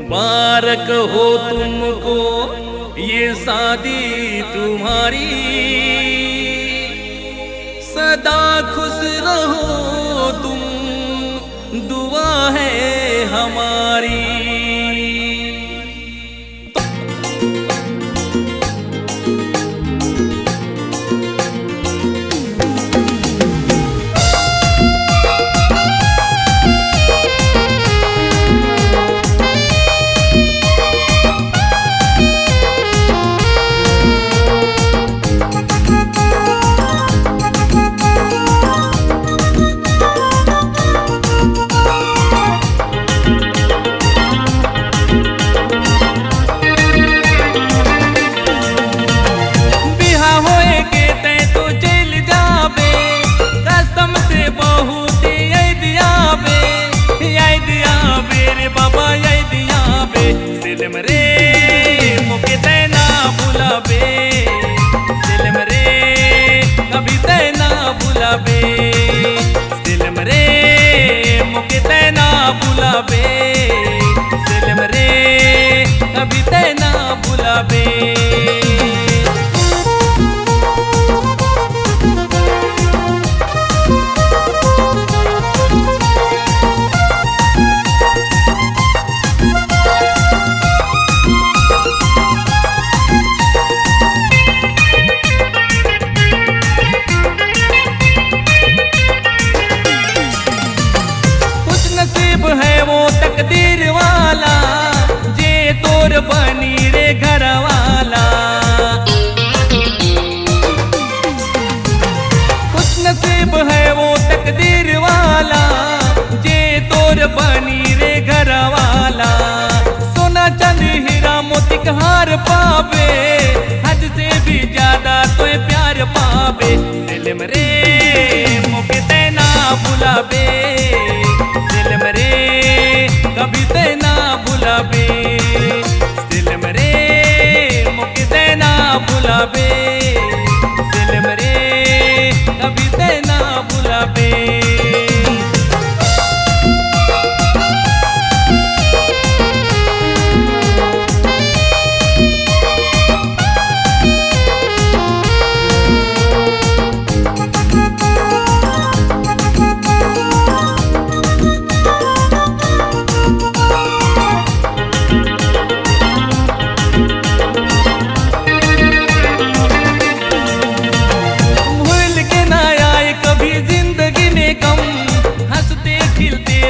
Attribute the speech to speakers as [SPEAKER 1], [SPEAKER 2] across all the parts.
[SPEAKER 1] मुबारक हो तुमको ये शादी तुम्हारी, सदा खुश रहो तुम, दुआ है हमारी। सिलम रे मुके तैना बुलाबे, सिलम रे कभी तैना बुलाबे, सिलम रे मुके तैना बुलाबे, सिलम रे कभी तैना बुलाबे। है वो तकदीर वाला जे तोर बनी रे घर वाला, खुश नसीब है वो तकदीर वाला जे तोर बनी रे घर वाला। सोना चांदी हीरा मोती का हार पावे, हद से भी ज्यादा तो प्यार पावे। सिलम रे मुके तैना बुलाबे, सिलम रे कभी तैना बुलाबे, सिलम रे मुके तैना बुलाबे, सिलम रे कभी तैना बुलाबे।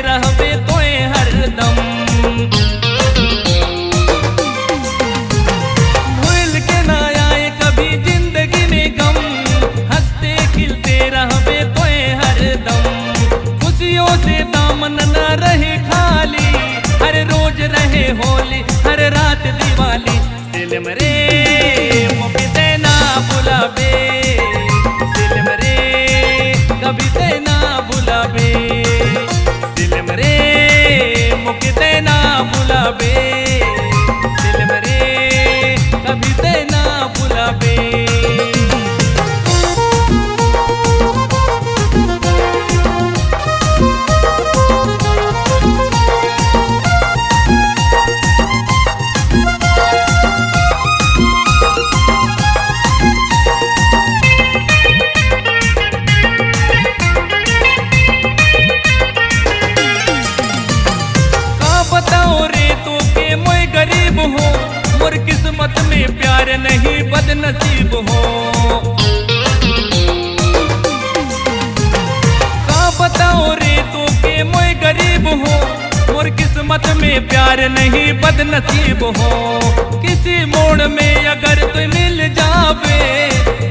[SPEAKER 1] रहबे तोए हरदम, भूल के ना आए कभी जिंदगी में गम, हंसते खिलते रहबे तोए हरदम। खुशियों से दामन न रहे खाली, हर रोज रहे होली हर रात दिवाली। सिलम रे मुके तैना बुलाबे, सिलम रे कभी तैना बुलाबे, सिलम रे मुके तैना बुलाबे, सिलम रे कभी तैना बुलाबे। गरीब हो मोर किस्मत में प्यार नहीं बदनसीब हो, का बताओ रे तो के मोय गरीब हो, मोर किस्मत में प्यार नहीं बदनसीब हो। किसी मोड़ में अगर तू मिल जावे,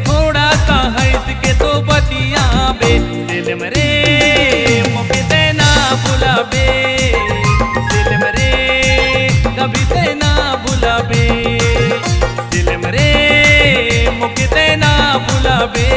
[SPEAKER 1] थोड़ा सा हंस के तो बतियाबे। सिलम रे मुके तैना बुलाबे, सिलम रे कभी तैना बुलाबे, सिलम रे मुके तैना बुलाबे,